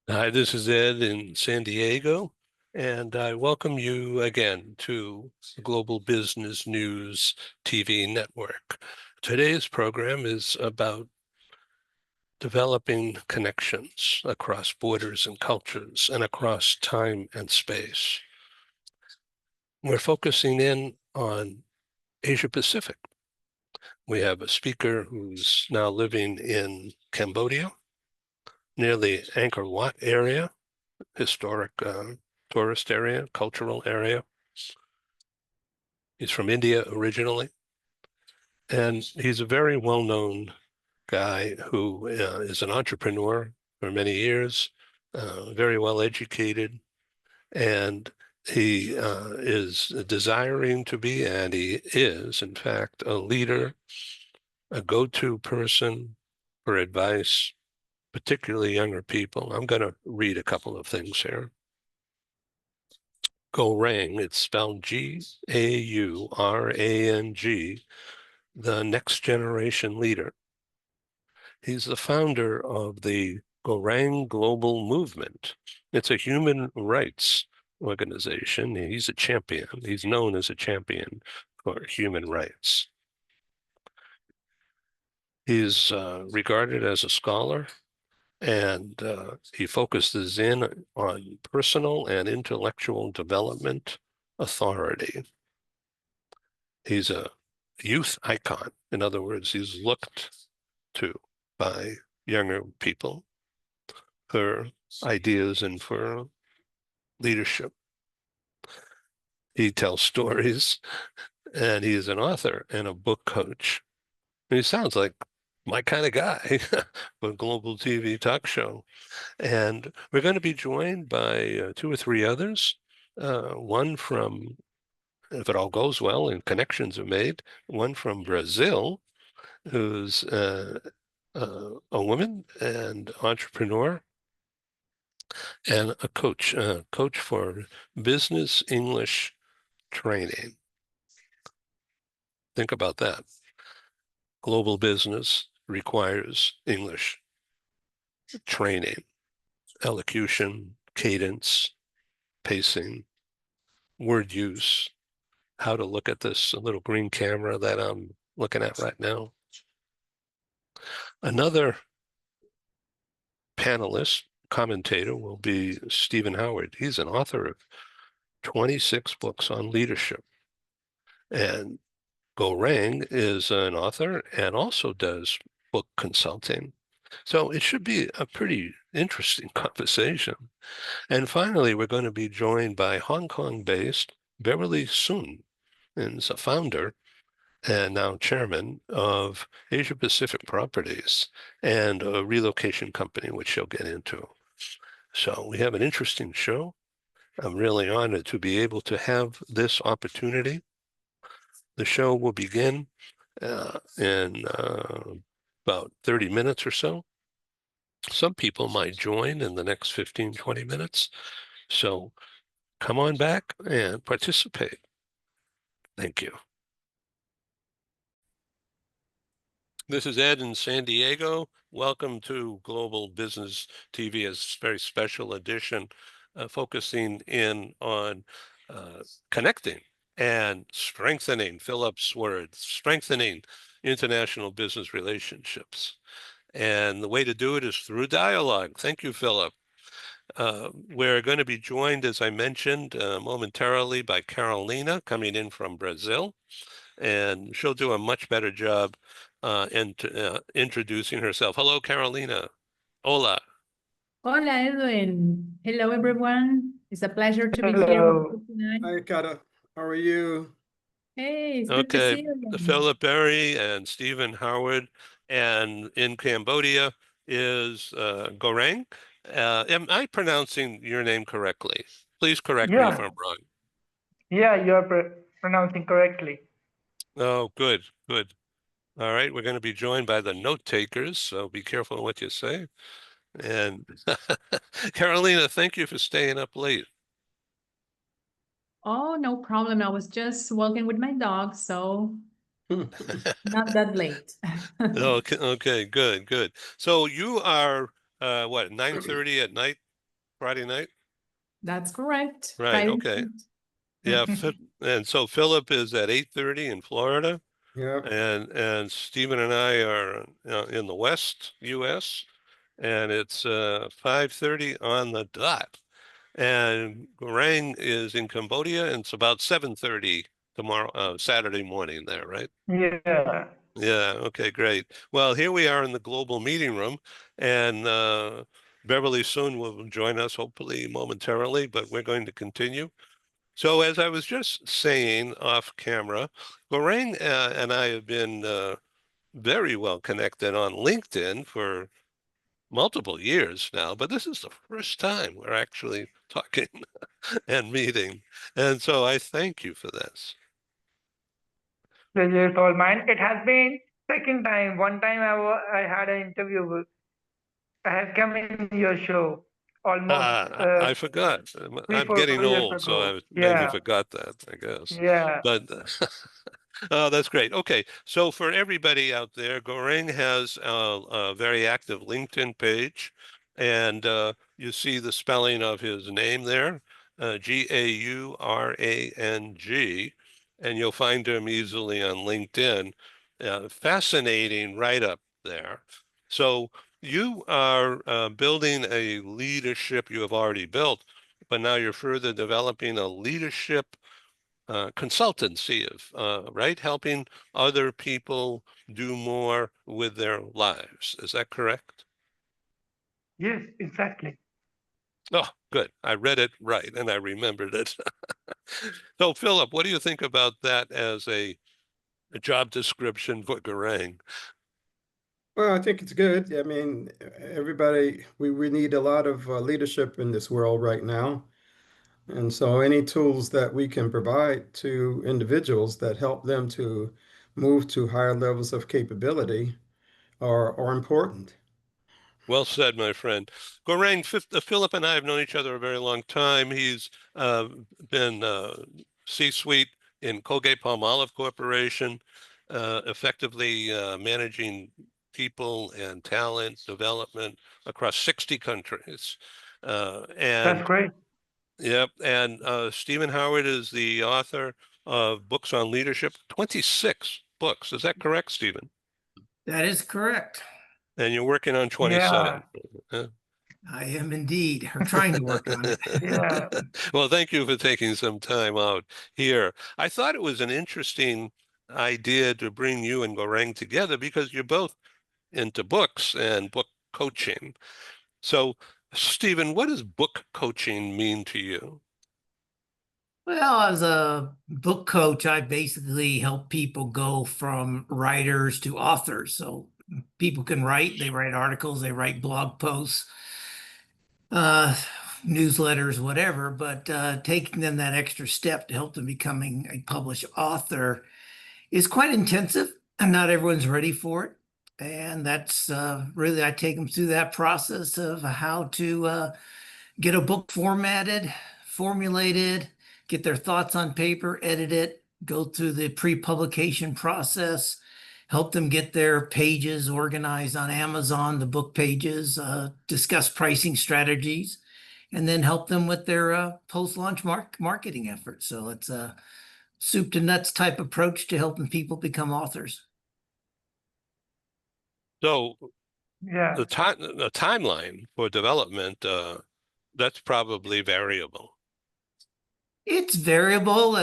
Hi, this is Ed in San Diego, and I welcome you again to the Global Business News TV network. Today's program is about developing connections across borders and cultures and across time and space. We're focusing in on Asia Pacific. We have a speaker who's now living in Cambodia, near the Angkor Wat area, historic tourist area, cultural area. He's from India originally, and he's a very well-known guy who is an entrepreneur for many years, very well educated, and he is desiring to be, and he is, in fact, a leader, a go-to person for advice, particularly younger people. I'm going to read a couple of things here. GAURANG, it's spelled G-A-U-R-A-N-G, the next generation leader. He's the founder of the GAURANG Global Movement. It's a human rights organization. He's a champion. He's known as a champion for human rights. He's regarded as a scholar, and he focuses in on personal and intellectual development authority. He's a youth icon. In other words, he's looked to by younger people for ideas and for leadership. He tells stories, and he is an author and a book coach. And he sounds like my kind of guy for a global TV talk show. And we're going to be joined by two or three others. One from, if it all goes well and connections are made, one from Brazil, who's a woman and entrepreneur, and a coach for business English training. Think about that. Global business requires English training, elocution, cadence, pacing, word use, how to look at this little green camera that I'm looking at right now. Another panelist, commentator, will be Stephen Howard. He's an author of 26 books on leadership. And GAURANG is an author and also does book consulting. So it should be a pretty interesting conversation. And finally, we're going to be joined by Hong Kong-based Beverly Sun, and is a founder and now chairman of Asia Pacific Properties and a relocation company, which she'll get into. So we have an interesting show. I'm really honored to be able to have this opportunity. The show will begin in about 30 minutes or so. Some people might join in the next 15, 20 minutes. So come on back and participate. Thank you. This is Ed in San Diego. Welcome to Global Business TV, a very special edition focusing in on connecting and strengthening, Philip's word, strengthening international business relationships. And the way to do it is through dialogue. Thank you, Philip. We're going to be joined, as I mentioned, momentarily by Carolina coming in from Brazil, and she'll do a much better job introducing herself. Hello, Carolina. Hola. Hola, Edwin. Hello, everyone. It's a pleasure to be here with Hello. you tonight. Hi, Cara. How are you? Hey, it's good to Okay, see you again. Philip Berry and Stephen Howard, and in Cambodia is GAURANG. Am I pronouncing your name correctly? Please correct me if Yeah, I'm wrong. yeah, you are pronouncing correctly. Oh, good, good. All right, we're going to be joined by the note takers, so be careful what you say. And Carolina, thank you for staying up late. Oh, no problem. I was just walking with my dog, so not that late. Okay, okay, good, good. So you are what, 9:30 at night Friday night? That's correct. Right, Friday okay. night. Yeah, and so Philip is at 8:30 in Florida, Yeah. and Stephen and I are in the West U.S., and it's 5:30 on the dot. And GAURANG is in Cambodia, and it's about 7:30 tomorrow, Saturday morning there, right? Yeah. Yeah, okay, great. Well, here we are in the global meeting room, and Beverly soon will join us, hopefully momentarily, but we're going to continue. So as I was just saying off camera, GAURANG and I have been very well connected on LinkedIn for multiple years now, but this is the first time we're actually talking and meeting. And so I thank you for this. Pleasure is all mine. It has been second time. One time I had an interview. I have come in your show almost I forgot. I'm 3-4 getting years old, so ago. I maybe Yeah. forgot that, I guess. Yeah. But oh, that's great. Okay, so for everybody out there, GAURANG has a very active LinkedIn page, and you see the spelling of his name there, Gaurang, and you'll find him easily on LinkedIn. Fascinating right up there. So you are building a leadership you have already built, but now you're further developing a leadership consultancy of right, helping other people do more with their lives. Is that correct? Yes, exactly. Oh, good. I read it right and I remembered it. So, Philip, what do you think about that as a job description for GAURANG? Well, I think it's good. I mean, everybody, we need a lot of leadership in this world right now. And so any tools that we can provide to individuals that help them to move to higher levels of capability are important. Well said, my friend. GAURANG, Philip and I have known each other a very long time. He's been C-suite in Colgate-Palmolive Corporation, effectively managing people and talent development across 60 countries. That's And great. yep, and Stephen Howard is the author of books on leadership, 26 books. Is that correct, Stephen? That is correct. And you're working on Yeah. 27. Huh? I am indeed, or trying to work on it. Yeah. Well, thank you for taking some time out here. I thought it was an interesting idea to bring you and GAURANG together because you're both into books and book coaching. So, Stephen, what does book coaching mean to you? Well, as a book coach, I basically help people go from writers to authors. So people can write, they write articles, they write blog posts, uh, newsletters, whatever, but taking them that extra step to help them becoming a published author is quite intensive, and not everyone's ready for it. And that's really, I take them through that process of how to get a book formatted, formulated, get their thoughts on paper, edit it, go through the pre-publication process, help them get their pages organized on Amazon, the book pages, discuss pricing strategies, and then help them with their post-launch marketing efforts. So it's a soup to nuts type approach to helping people become authors. So, Yeah. the timeline for development, that's probably variable. It's variable.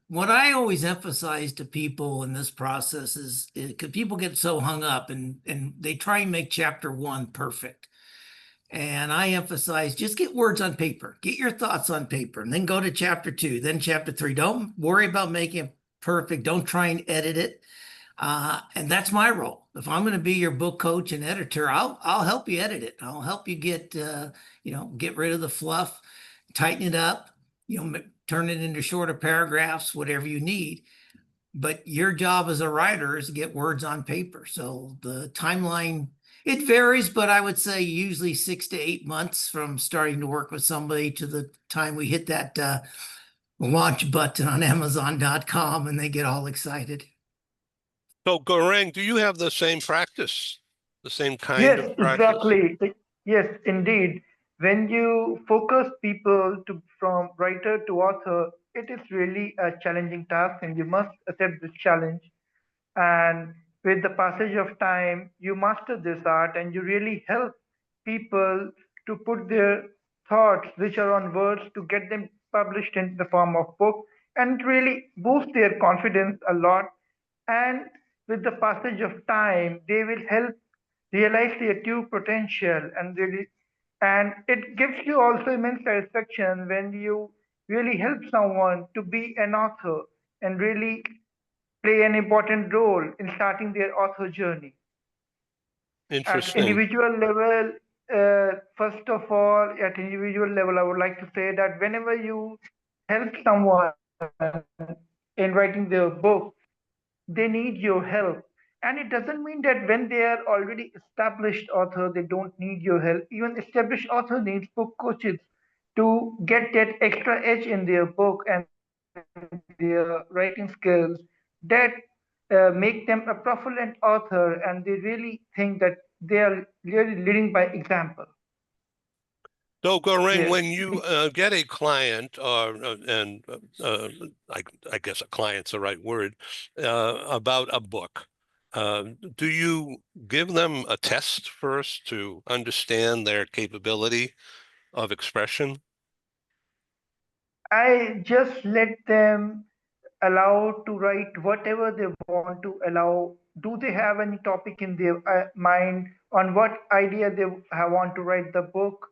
What I always emphasize to people in this process is because people get so hung up and they try and make chapter one perfect. And I emphasize just get words on paper, get your thoughts on paper, and then go to chapter two, then chapter three. Don't worry about making it perfect. Don't try and edit it. And that's my role. If I'm going to be your book coach and editor, I'll help you edit it. I'll help you get get rid of the fluff, tighten it up, turn it into shorter paragraphs, whatever you need. But your job as a writer is to get words on paper. So the timeline, it varies, but I would say usually 6 to 8 months from starting to work with somebody to the time we hit that launch button on Amazon.com and they get all excited. So, GAURANG, do you have the same practice, the same kind Yes, of practice? exactly. Yes, indeed. when you focus people to from writer to author, it is really a challenging task, and you must accept this challenge. And with the passage of time, you master this art, and you really help people to put their thoughts, which are on words, to get them published in the form of book, and it really boosts their confidence a lot. And with the passage of time, they will help realize their true potential, and really, and it gives you also immense satisfaction when you really help someone to be an author and really play an important role in starting their author journey. At Interesting. individual level, first of all, at individual level, I would like to say that whenever you help someone in writing their book, they need your help. And it doesn't mean that when they are already established author, they don't need your help. Even established author needs book coaches to get that extra edge in their book and their writing skills that make them a profitable author, and they really think that they are really leading by example. So, Gaurang, Yes. when you get a client, and I guess a client's the right word, about a book, do you give them a test first to understand their capability of expression? I just let them allow to write whatever they want to allow. Do they have any topic in their mind on what idea they want to write the book?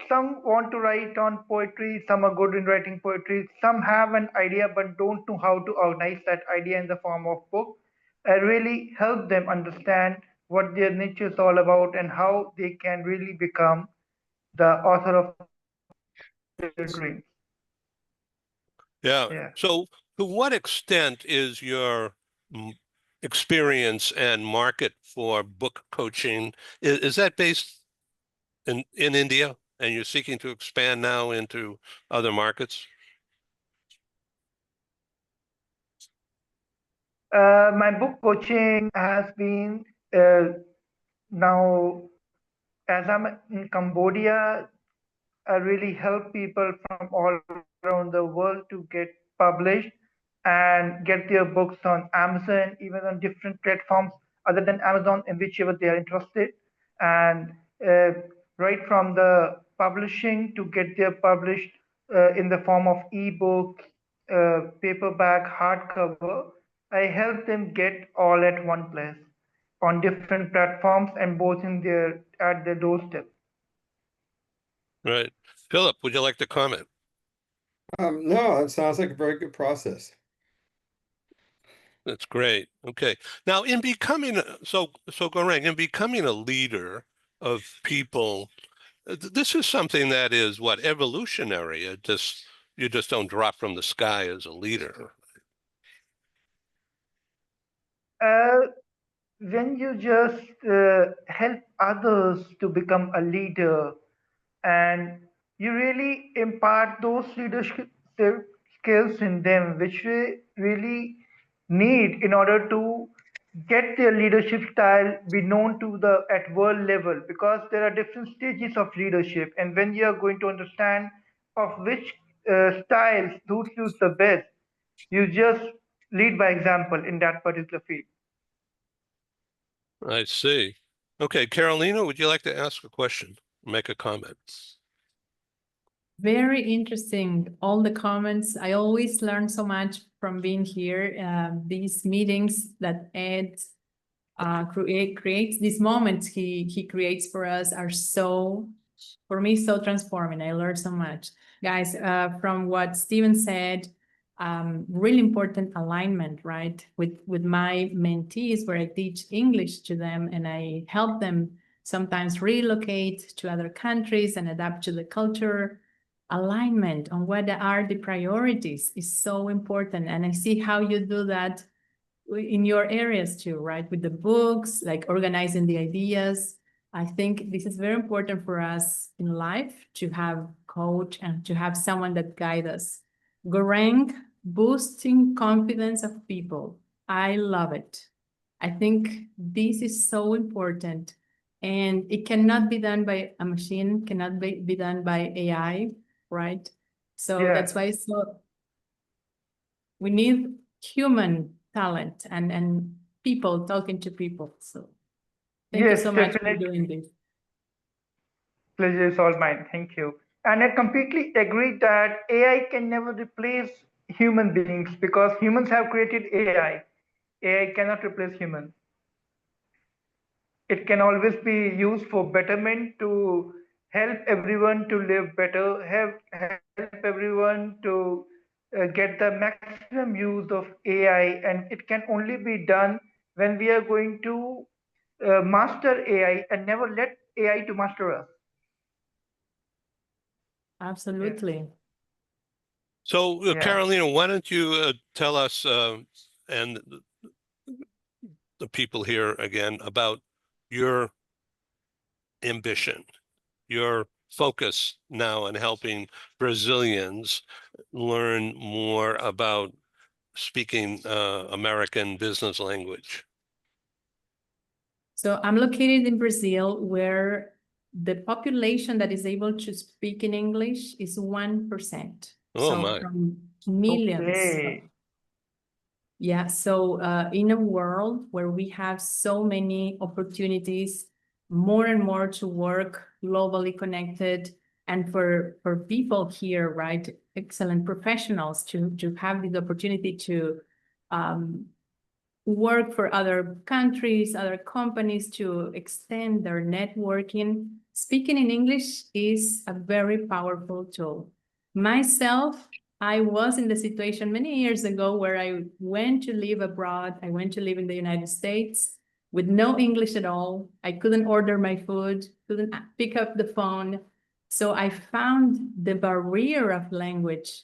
Some want to write on poetry, some are good in writing poetry, some have an idea but don't know how to organize that idea in the form of book. I really help them understand what their nature is all about and how they can really become the author of their dreams. Yeah. Yeah. So, to what extent is your experience and market for book coaching, is that based in India, and you're seeking to expand now into other markets? My book coaching has been now, as I'm in Cambodia, I really help people from all around the world to get published and get their books on Amazon, even on different platforms other than Amazon, in whichever they are interested. And uh, right from the publishing to get their published in the form of ebook, paperback, hardcover, I help them get all at one place on different platforms and both in their at their doorstep. Right. Philip, would you like to comment? No, it sounds like a very good process. That's great. Okay. Now, in becoming so Gaurang, in becoming a leader of people, this is something that is what evolutionary. You just don't drop from the sky as a leader. Uh, when you just help others to become a leader, and you really impart those leadership skills in them which we really need in order to get their leadership style be known to the at world level, because there are different stages of leadership, and when you are going to understand of which styles suits you the best, you just lead by example in that particular field. I see. Okay, Carolina, would you like to ask a question, make a comment? Very interesting. All the comments. I always learn so much from being here. These meetings that Ed creates, these moments he creates for us are so, for me, so transforming. I learned so much. Guys, from what Steven said, really important alignment, right? With my mentees, where I teach English to them and I help them sometimes relocate to other countries and adapt to the culture. Alignment on what are the priorities is so important. And I see how you do that in your areas too, right? With the books, like organizing the ideas. I think this is very important for us in life to have coach and to have someone that guide us. Gaurang, boosting confidence of people. I love it. I think this is so important. and it cannot be done by a machine, cannot be done by AI, right? So Yeah. that's why we need human talent and people talking to people. So thank you Yes, so much for definitely. doing this. Pleasure is all mine. Thank you. And I completely agree that AI can never replace human beings because humans have created AI. AI cannot replace humans. It can always be used for betterment to help everyone to live better, help everyone to get the maximum use of AI. And it can only be done when we are going to master AI and never let AI to master us. Absolutely. So, Yeah. Carolina, why don't you tell us and the people here again about your ambition, your focus now on helping Brazilians learn more about speaking American business language. So I'm located in Brazil, where the population that is able to speak in English is 1%. Oh So my. from millions. Okay. Yeah, so in a world where we have so many opportunities, more and more to work globally connected, and for people here, right, excellent professionals to have the opportunity to um, work for other countries, other companies to extend their networking. Speaking in English is a very powerful tool. Myself, I was in the situation many years ago where I went to live abroad. I went to live in the United States with no English at all. I couldn't order my food, couldn't pick up the phone. So I found the barrier of language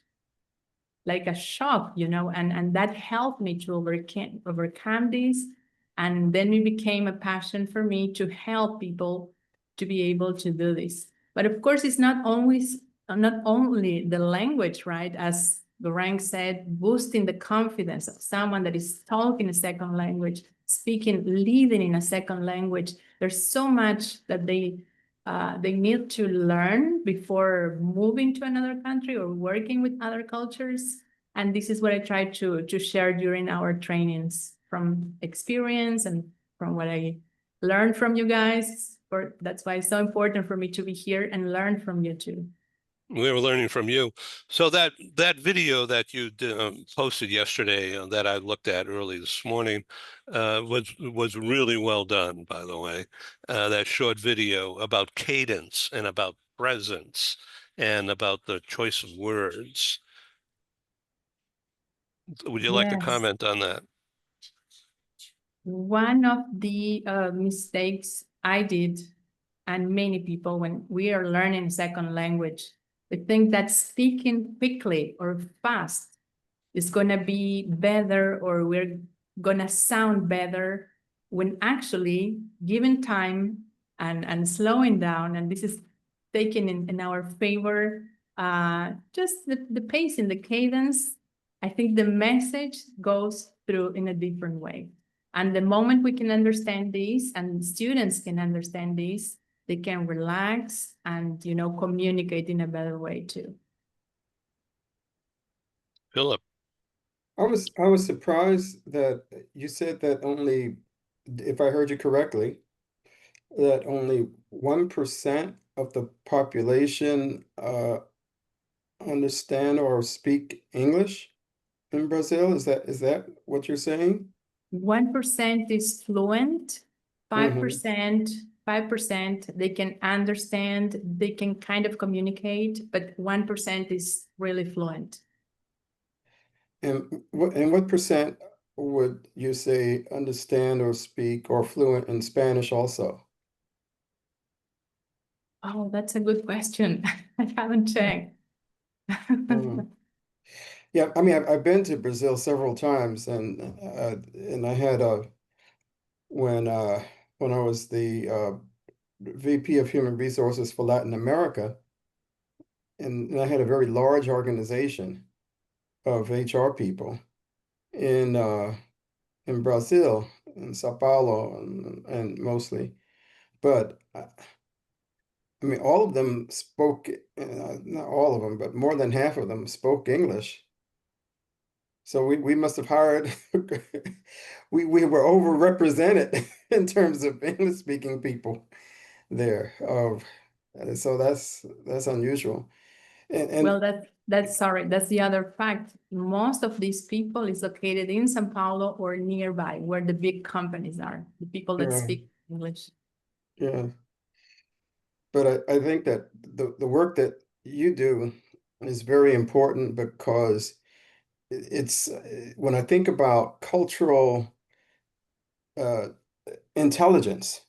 like a shock, and that helped me to overcome this. And then it became a passion for me to help people to be able to do this. But of course, it's not only the language, right? As GAURANG said, boosting the confidence of someone that is talking a second language, speaking, living in a second language. There's so much that they need to learn before moving to another country or working with other cultures. And this is what I try to share during our trainings from experience and from what I learned from you guys. That's why it's so important for me to be here and learn from you too. We were learning from you. So that video that you posted yesterday that I looked at early this morning was really well done, by the way. That short video about cadence and about presence and about the choice of words. Would you like to Yes. comment on that? One of the mistakes I did, and many people, when we are learning second language, they think that speaking quickly or fast is going to be better, or we're going to sound better, when actually given time and slowing down, and this is taken in our favor, just the pace and the cadence, I think the message goes through in a different way. And the moment we can understand this, and students can understand this, they can relax and, communicate in a better way too. Philip. I was surprised that you said that only, if I heard you correctly, that only 1% of the population understand or speak English in Brazil. Is that what you're saying? 1% is fluent, 5%, 5% they can understand, they can kind of communicate, but 1% is really fluent. And what percent would you say understand or speak or fluent in Spanish also? Oh, that's a good question. I haven't checked. Yeah, I mean, I've been to Brazil several times, and I had when when I was the VP of Human Resources for Latin America, and I had a very large organization of HR people in Brazil, in Sao Paulo, and mostly. but I mean, all of them spoke, not all of them, but more than half of them spoke English. So we must have hired, we were overrepresented in terms of English speaking people there. So that's unusual. Well, that's the other fact. Most of these people is located in São Paulo or nearby, where the big companies are, the people that Yeah. speak English. Yeah. But I think that the work that you do is very important because it's when I think about cultural intelligence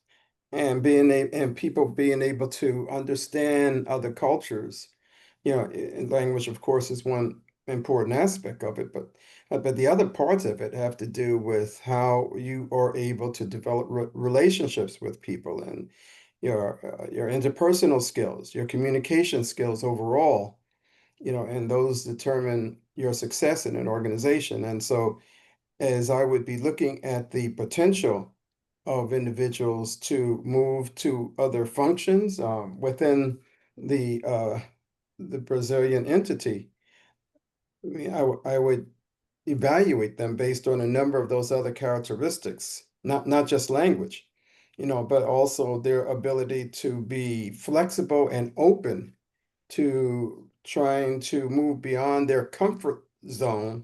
and and people being able to understand other cultures, and language, of course, is one important aspect of it, but the other parts of it have to do with how you are able to develop relationships with people and your interpersonal skills, your communication skills overall, and those determine your success in an organization. And so, as I would be looking at the potential of individuals to move to other functions within the Brazilian entity, I mean, I would evaluate them based on a number of those other characteristics, not just language, but also their ability to be flexible and open to trying to move beyond their comfort zone,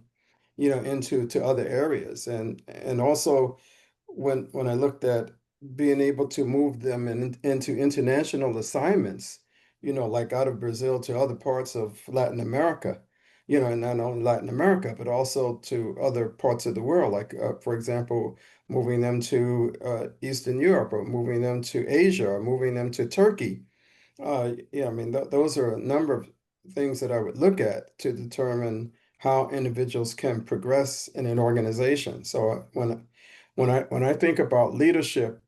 into other areas. And also when I looked at being able to move them into international assignments, like out of Brazil to other parts of Latin America, and not only Latin America, but also to other parts of the world, like, for example, moving them to Eastern Europe or moving them to Asia or moving them to Turkey. Yeah, I mean, those are a number of things that I would look at to determine how individuals can progress in an organization. So when I think about leadership,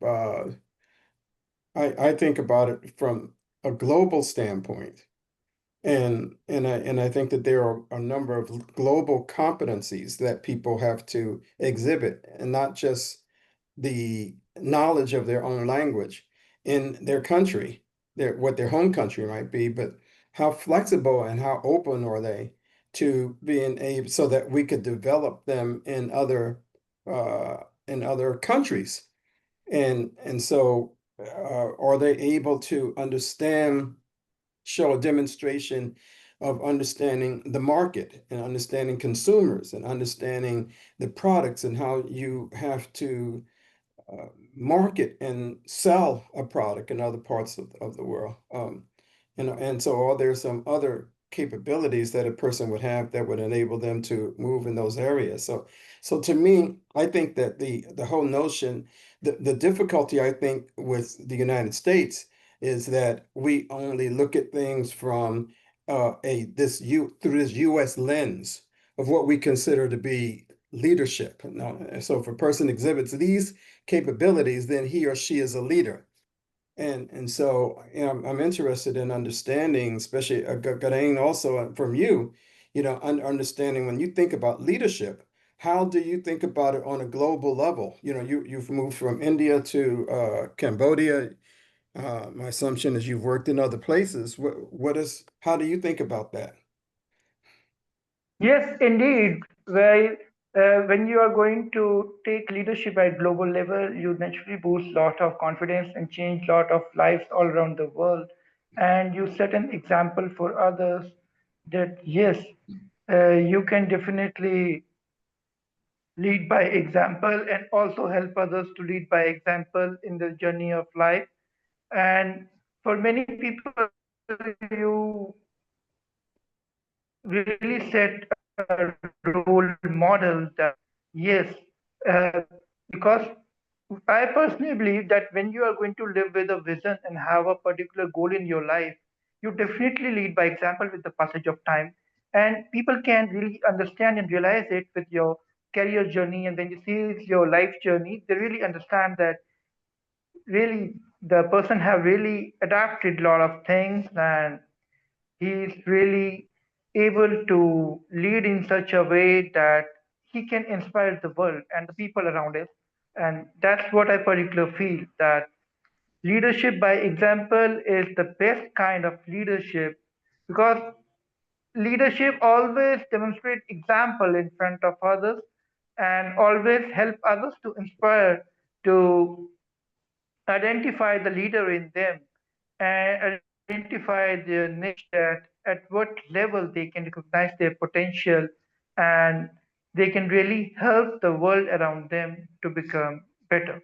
I think about it from a global standpoint, and I think that there are a number of global competencies that people have to exhibit, and not just the knowledge of their own language in their country, what their home country might be, but how flexible and how open are they to being able so that we could develop them uh, in other countries. And so are they able to show a demonstration of understanding the market and understanding consumers and understanding the products and how you have to uh, market and sell a product in other parts of the world. And so are there some other capabilities that a person would have that would enable them to move in those areas? So to me, I think that the whole notion, the difficulty I think with the United States is that we only look at things from through this US lens of what we consider to be leadership. Now, so if a person exhibits these capabilities, then he or she is a leader. And so, I'm interested in understanding, especially Gaurang, also from you, understanding when you think about leadership, how do you think about it on a global level? You've moved from India to Cambodia. My assumption is you've worked in other places. How do you think about that? Yes, indeed. When you are going to take leadership at global level, you naturally boost lot of confidence and change lot of lives all around the world. And you set an example for others that yes, you can definitely lead by example and also help others to lead by example in the journey of life. And for many people, you really set a role model that yes, uh, because I personally believe that when you are going to live with a vision and have a particular goal in your life, you definitely lead by example with the passage of time, and people can really understand and realize it with your career journey. And when you see your life journey, they really understand that really the person have really adapted a lot of things, and he's really able to lead in such a way that he can inspire the world and the people around us. And that's what I particularly feel, that leadership by example is the best kind of leadership because leadership always demonstrates example in front of others and always help others to inspire to identify the leader in them and identify their niche that at what level they can recognize their potential and they can really help the world around them to become better.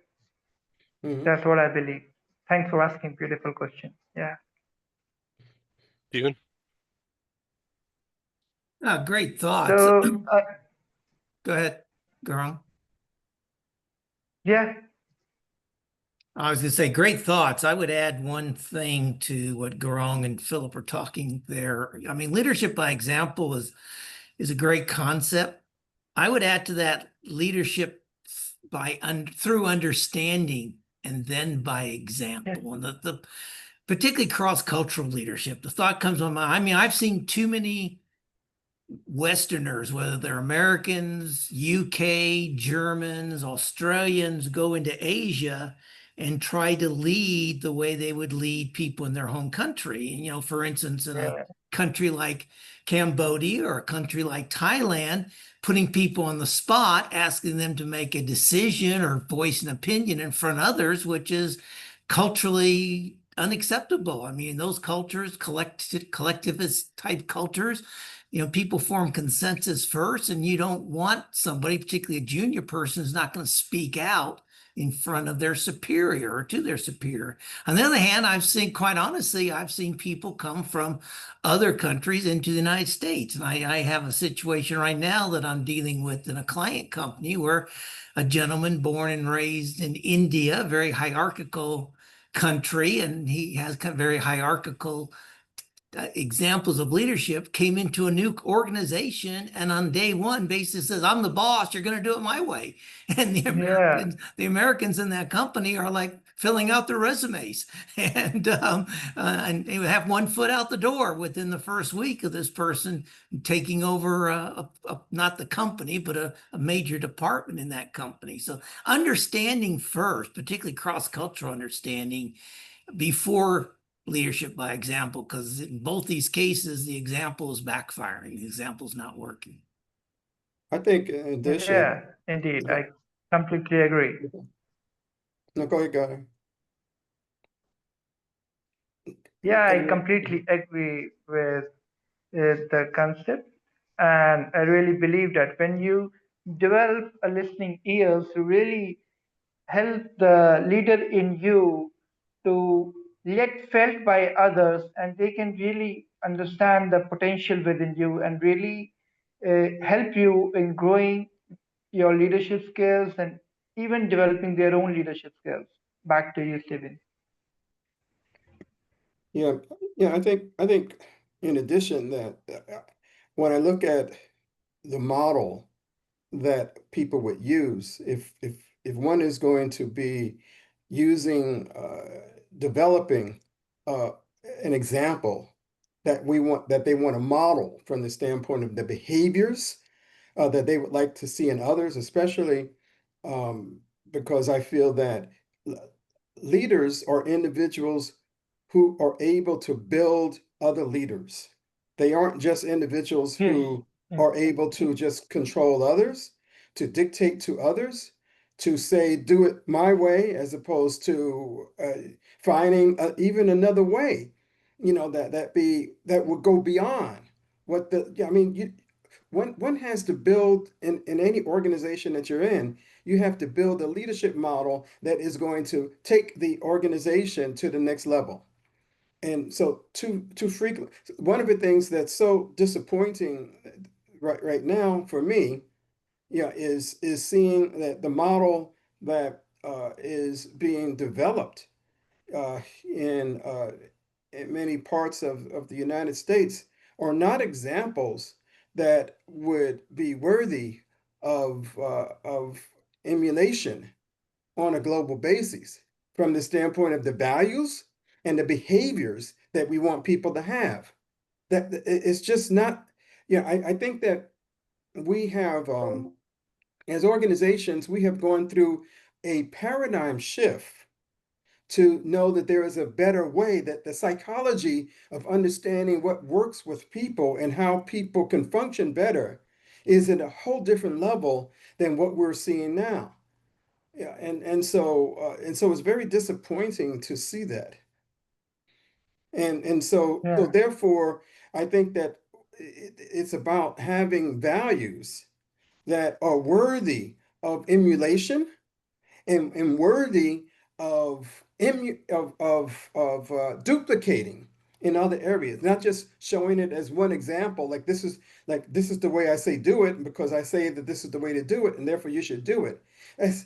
Mhm. That's what I believe. Thanks for asking beautiful question. Yeah. Stephen? Great thoughts. So Go ahead, Gaurang. yeah, I was going to say, great thoughts. I would add one thing to what Gaurang and Philip are talking there. I mean, leadership by example is a great concept. I would add to that leadership through understanding and then by example. And the particularly cross-cultural leadership, the thought comes to my mind. I mean, I've seen too many Westerners, whether they're Americans, UK, Germans, Australians, go into Asia and try to lead the way they would lead people in their home country. You know, for instance, in a yeah, country like Cambodia or a country like Thailand, putting people on the spot, asking them to make a decision or voice an opinion in front of others, which is culturally unacceptable. I mean, those cultures, collectivist type cultures, you know, people form consensus first, and you don't want somebody, particularly a junior person, who's not going to speak out in front of their superior or to their superior. On the other hand, quite honestly, I've seen people come from other countries into the United States. And I have a situation right now that I'm dealing with in a client company where a gentleman born and raised in India, a very hierarchical country, and he has kind of very hierarchical examples of leadership, came into a new organization and on day one basically says, I'm the boss, you're going to do it my way. And yeah, the Americans in that company are like filling out their resumes and they would have one foot out the door within the first week of this person taking over not the company, but a major department in that company. So understanding first, particularly cross-cultural understanding, before leadership by example, because in both these cases, the example is backfiring, the example is not working. I think in addition, yeah, indeed. I completely agree. no, go ahead, Gautam. Yeah, I And completely agree with the concept. And I really believe that when you develop a listening ears to really help the leader in you to get felt by others and they can really understand the potential within you and really help you in growing your leadership skills and even developing their own leadership skills. Back to you, Steven. yeah, yeah, I think in addition that when I look at the model that people would use, if one is going to be using developing uh, an example that they want to model from the standpoint of the behaviors that they would like to see in others, especially um, because I feel that leaders are individuals who are able to build other leaders. They aren't just individuals Yes. who are able to just control others, to dictate to others, to say, do it my way, as opposed to finding even another way, that would go beyond what I mean, one has to build in any organization that you're in, you have to build a leadership model that is going to take the organization to the next level. And so too frequent, one of the things that's so disappointing right now for me, yeah, is seeing that the model that is being developed uh, in uh, in many parts of the United States are not examples that would be worthy of emulation on a global basis from the standpoint of the values and the behaviors that we want people to have. That it's just not, I think that we have, as organizations, we have gone through a paradigm shift to know that there is a better way, that the psychology of understanding what works with people and how people can function better is at a whole different level than what we're seeing now. Yeah, and so it's very disappointing to see that. So Yeah. therefore, I think that it's about having values that are worthy of emulation and worthy of duplicating in other areas, not just showing it as one example, like this is the way I say do it because I say that this is the way to do it, and therefore you should do it. As,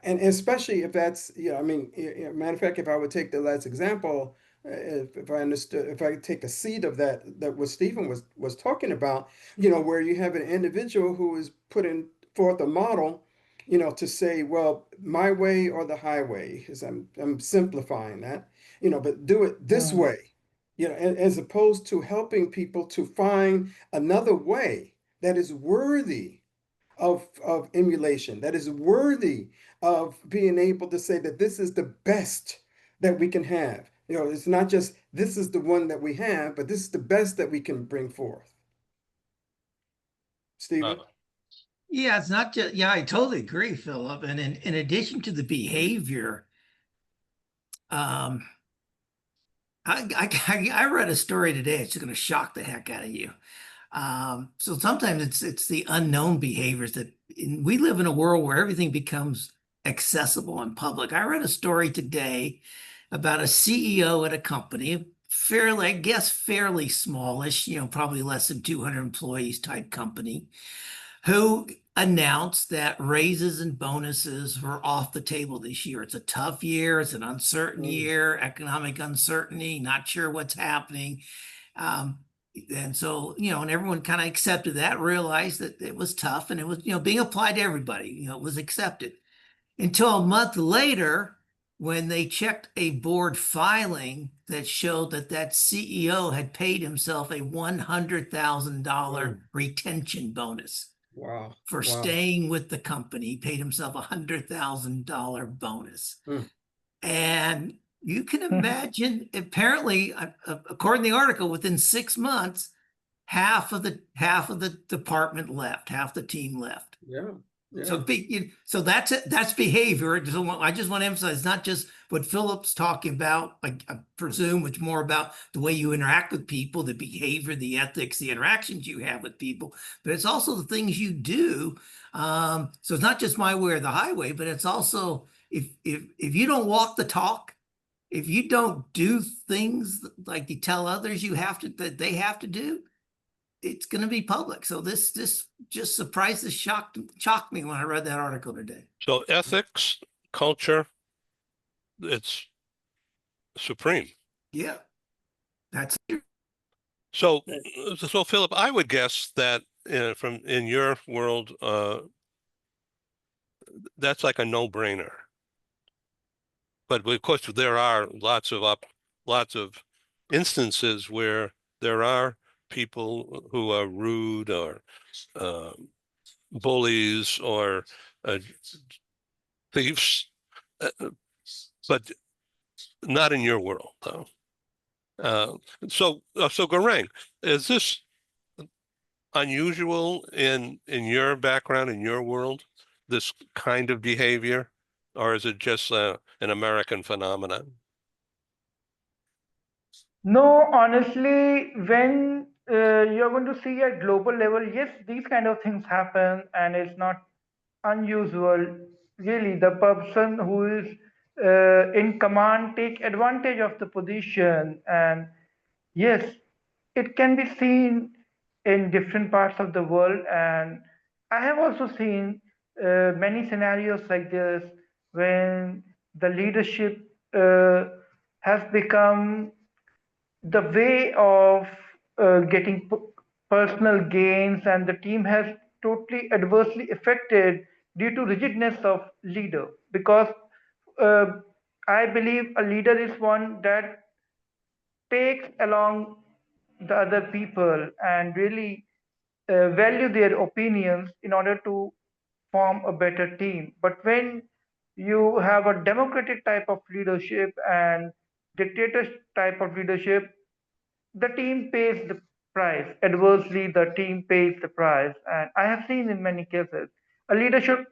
and especially if that's, I mean, matter of fact, if I would take the last example, if I understood, if I take a seed of that what Stephen was talking about, where you have an individual who is putting forth a model, to say, well, my way or the highway, as I'm simplifying that, but do it this Mm. way, as opposed to helping people to find another way that is worthy of emulation, that is worthy of being able to say that this is the best that we can have. It's not just this is the one that we have, but this is the best that we can bring forth. Stephen? Yeah, it's not just, yeah, I totally agree, Philip. And in addition to the behavior, I read a story today. It's going to shock the heck out of you. So sometimes it's the unknown behaviors we live in a world where everything becomes accessible and public. I read a story today about a CEO at a company, fairly, I guess, fairly smallish, probably less than 200 employees type company, who announced that raises and bonuses were off the table this year. It's a tough year. It's an uncertain year, economic uncertainty, not sure what's happening. And so, and everyone kind of accepted that, realized that it was tough and it was, being applied to everybody, it was accepted until a month later when they checked a board filing that showed that CEO had paid himself a $100,000 retention bonus. Wow. For staying with the company. He paid himself a $100,000 bonus. And you can imagine, apparently, according to the article, within 6 months, half of the department left, half the team left. Yeah. Yeah. So that's it. That's behavior. I just want to emphasize, it's not just what Philip's talking about. I presume it's more about the way you interact with people, the behavior, the ethics, the interactions you have with people, but it's also the things you do. So it's not just my way or the highway, but it's also if you don't walk the talk, if you don't do things like you tell others that they have to do, it's going to be public. So this just surprised, shocked me when I read that article today. So ethics, culture, it's supreme. Yeah, that's it. So Philip, I would guess that from in your world, that's like a no-brainer. But of course, there are lots of instances where there are people who are rude or bullies or thieves, but not in your world, though. So Gaurang, is this unusual in your background, in your world, this kind of behavior, or is it just an American phenomenon? No, honestly, when you're going to see at global level, yes, these kind of things happen, and it's not unusual. Really, the person who is in command take advantage of the position, and yes, it can be seen in different parts of the world. And I have also seen many scenarios like this when the leadership has become the way of getting personal gains, and the team has totally adversely affected due to rigidness of leader. Because uh, I believe a leader is one that takes along the other people and really value their opinions in order to form a better team. But when you have a democratic type of leadership and dictator type of leadership, the team pays the price. Adversely, the team pays the price. And I have seen in many cases, a leader should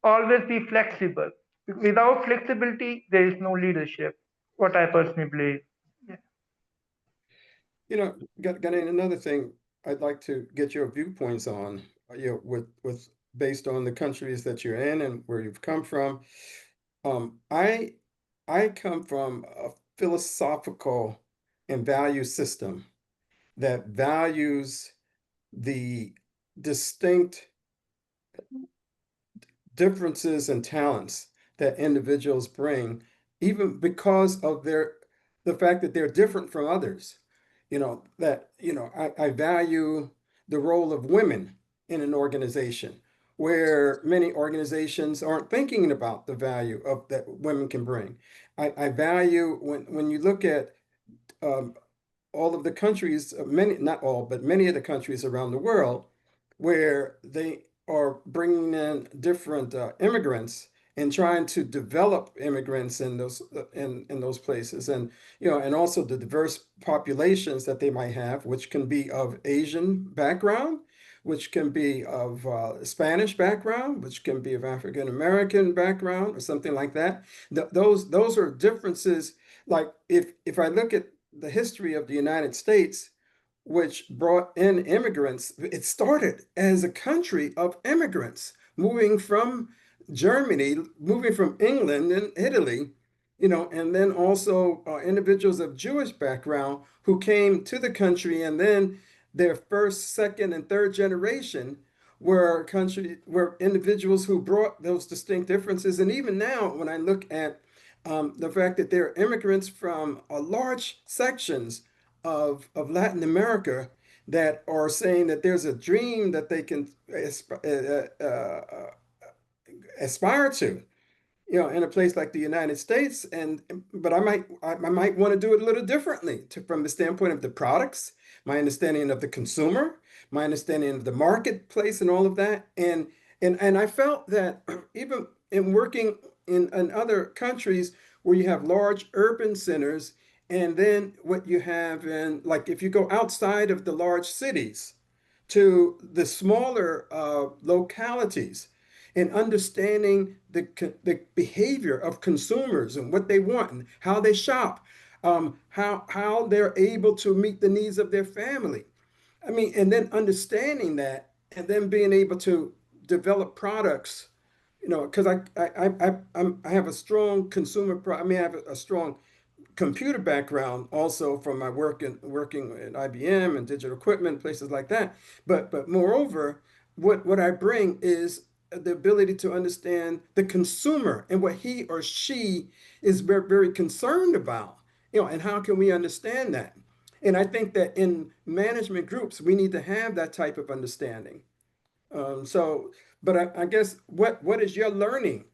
always be flexible. Without flexibility, there is no leadership, what I personally believe. Yeah. You know, Ganesh, another thing I'd like to get your viewpoints on, with based on the countries that you're in and where you've come from. I come from a philosophical and value system that values the distinct differences and talents that individuals bring, even because of the fact that they're different from others. I value the role of women in an organization where many organizations aren't thinking about the value of that women can bring. I value when you look at um, all of the countries, many, not all, but many of the countries around the world, where they are bringing in different immigrants and trying to develop immigrants in those in those places, and and also the diverse populations that they might have, which can be of Asian background, which can be of Spanish background, which can be of African American background, or something like that. Those are differences. Like if I look at the history of the United States, which brought in immigrants, it started as a country of immigrants moving from Germany, moving from England and Italy, and then also individuals of Jewish background who came to the country, and then their first, second, and third generation were individuals who brought those distinct differences. And even now, when I look at the fact that there are immigrants from large sections of Latin America that are saying that there's a dream that they can aspire to, in a place like the United States. But I might want to do it a little differently from the standpoint of the products, my understanding of the consumer, my understanding of the marketplace, and all of that. And I felt that even in working in other countries where you have large urban centers, and then what you have in, like, if you go outside of the large cities to the smaller localities, and understanding the behavior of consumers and what they want and how they shop, how they're able to meet the needs of their family. I mean, and then understanding that, and then being able to develop products, because I have a strong I have a strong computer background also from my working at IBM and digital equipment, places like that. But moreover, what I bring is the ability to understand the consumer and what he or she is very, very concerned about, and how can we understand that? And I think that in management groups, we need to have that type of understanding. But I guess what is your learning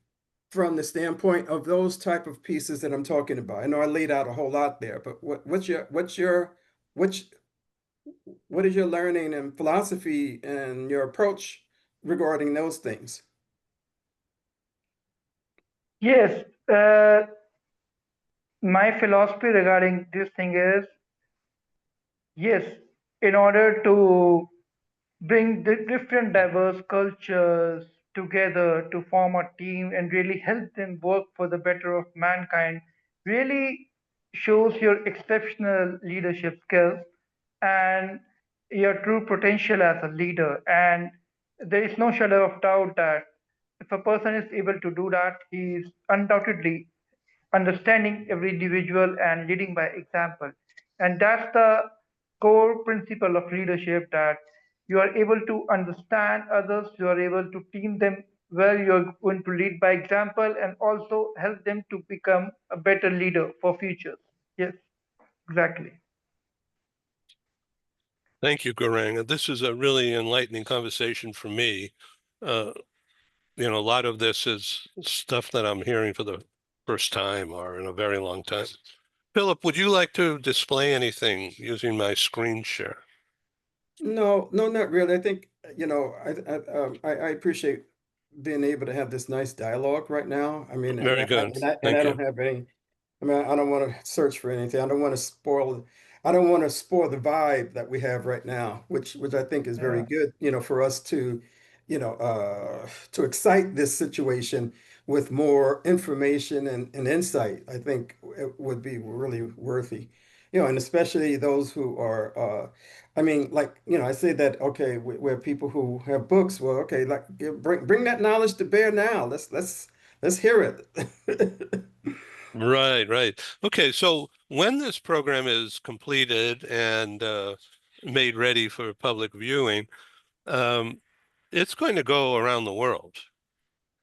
from the standpoint of those type of pieces that I'm talking about? I know I laid out a whole lot there, but what is your learning and philosophy and your approach regarding those things? Yes, my philosophy regarding this thing is, yes, in order to bring the different diverse cultures together to form a team and really help them work for the better of mankind, really shows your exceptional leadership skills and your true potential as a leader. And there is no shadow of doubt that if a person is able to do that, he is undoubtedly understanding every individual and leading by example. And that's the core principle of leadership, that you are able to understand others, you are able to team them well, you're going to lead by example and also help them to become a better leader for futures. Yes, exactly. Thank you, Gaurang. This is a really enlightening conversation for me. A lot of this is stuff that I'm hearing for the first time or in a very long time. Philip, would you like to display anything using my screen share? No, not really. I think, I appreciate being able to have this nice dialogue right now. I mean, Very good. and I Thank you. don't have any. I mean, I don't want to search for anything. I don't want to spoil. I don't want to spoil the vibe that we have right now, which I think is very Yeah. good. For us to, to excite this situation with more information and insight. I think it would be really worthy. And especially those who are. I mean, like, I say that, okay, we're people who have books. Well, okay, like bring that knowledge to bear now. Let's hear it. Right, right. Okay, so when this program is completed and made ready for public viewing, um, it's going to go around the world.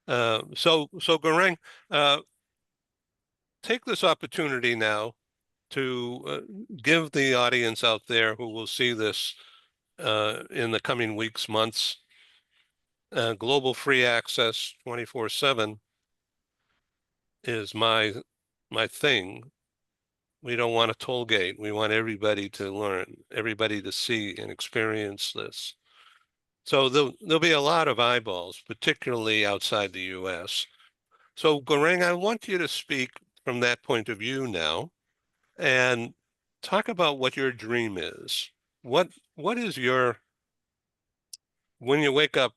So Gaurang, uh, take this opportunity now to give the audience out there who will see this in the coming weeks, months, global free access 24/7 is my thing. We don't want a toll gate. We want everybody to learn, everybody to see and experience this. So there'll be a lot of eyeballs, particularly outside the US. So Gaurang, I want you to speak from that point of view now and talk about what your dream is. What is when you wake up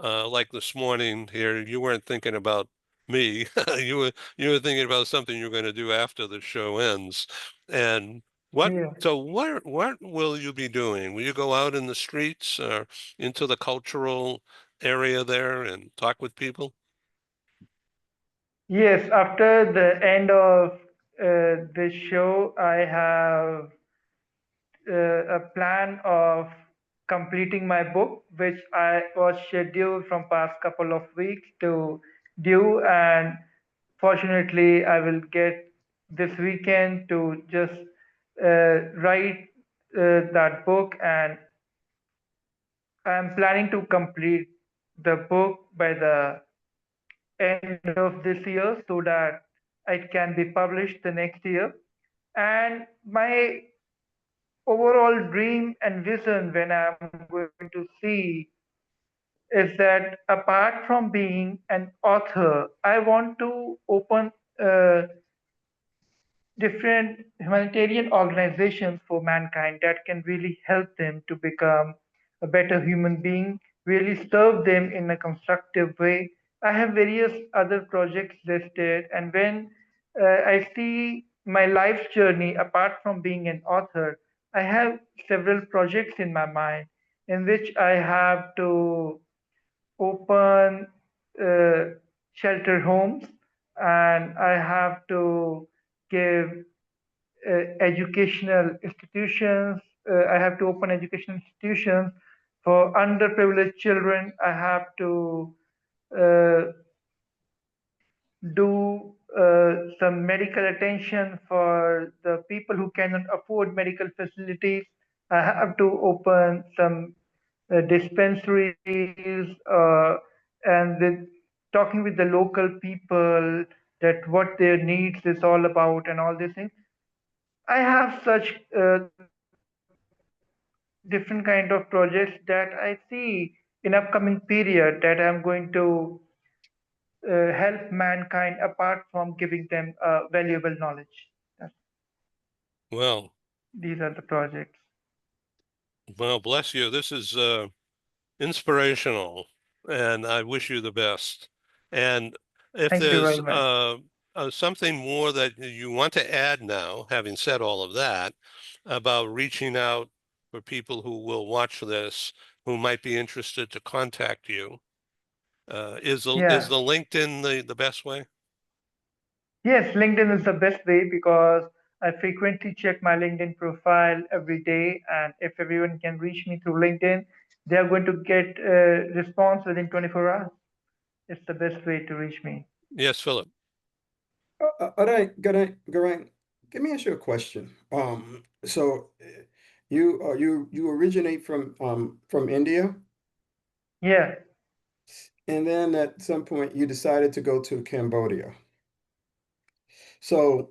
like this morning here, you weren't thinking about me. You were thinking about something you're going to do after the show ends. And Yeah. what will you be doing? Will you go out in the streets or into the cultural area there and talk with people? Yes, after the end of this show, I have a plan of completing my book, which I was scheduled from past couple of weeks to due, and fortunately, I will get this weekend to just write that book, and I'm planning to complete the book by the end of this year so that it can be published the next year. And my overall dream and vision when I'm going to see is that apart from being an author, I want to open different humanitarian organizations for mankind that can really help them to become a better human being, really serve them in a constructive way. I have various other projects listed, and when I see my life's journey apart from being an author, I have several projects in my mind in which I have to open uh, shelter homes, and I have to give educational institutions. I have to open educational institutions for underprivileged children. I have to uh, do some medical attention for the people who cannot afford medical facilities. I have to open some dispensaries and with talking with the local people that what their needs is all about and all these things. I have such different kind of projects that I see in upcoming period that I'm going to help mankind apart from giving them valuable knowledge. Well, These are the projects. well, bless you. This is inspirational, and I wish you the best. And if Thank you there's very much. something more that you want to add now, having said all of that, about reaching out for people who will watch this, who might be interested to contact you, is Yeah. the LinkedIn the best way? Yes, LinkedIn is the best way because I frequently check my LinkedIn profile every day, and if everyone can reach me through LinkedIn, they are going to get a response within 24 hours. It's the best way to reach me. Yes, Philip. All right, Garang, let me ask you a question. So you originate from India, Yeah. and then at some point you decided to go to Cambodia. So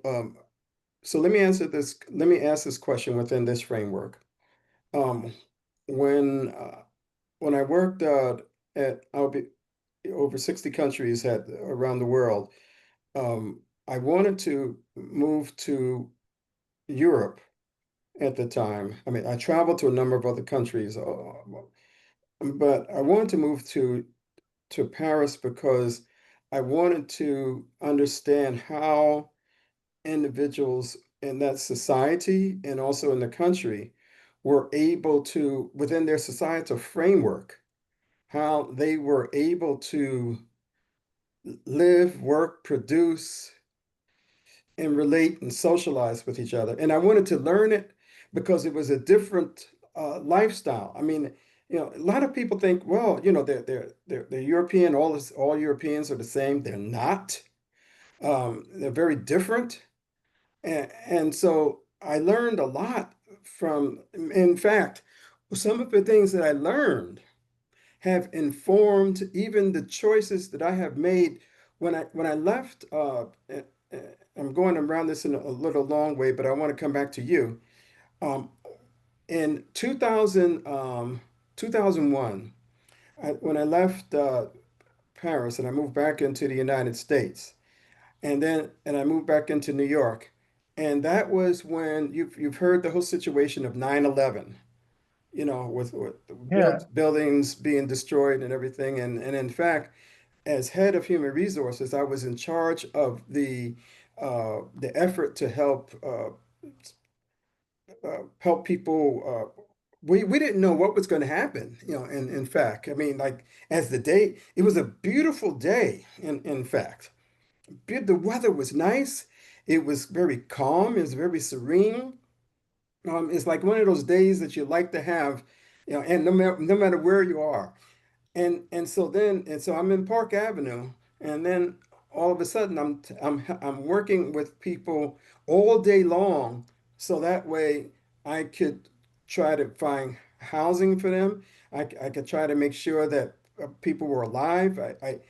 so let me answer this. Let me ask this question within this framework. Um, when uh, when I worked at I'll be over 60 countries had around the world. I wanted to move to Europe at the time. I mean, I traveled to a number of other countries, but I wanted to move to Paris because I wanted to understand how individuals in that society and also in the country were able to, within their societal framework, how they were able to live, work, produce, and relate and socialize with each other. And I wanted to learn it because it was a different lifestyle. I mean, a lot of people think, well, they're European. All Europeans are the same. They're not. They're very different. And so I learned a lot from. In fact, some of the things that I learned have informed even the choices that I have made when I left. I'm going around this in a little long way, but I want to come back to you. Um, in 2001, when I left Paris and I moved back into the United States, and I moved back into New York, and that was when you've heard the whole situation of 9/11, with Yeah. buildings being destroyed and everything. And in fact, as head of human resources, I was in charge of the effort to help people. We didn't know what was going to happen, in fact. I mean, like, as the day, it was a beautiful day, in fact. The weather was nice. It was very calm. It was very serene. It's like one of those days that you like to have, and no matter where you are. And so I'm in Park Avenue, and then all of a sudden I'm working with people all day long, so that way I could try to find housing for them. I could try to make sure that people were alive. I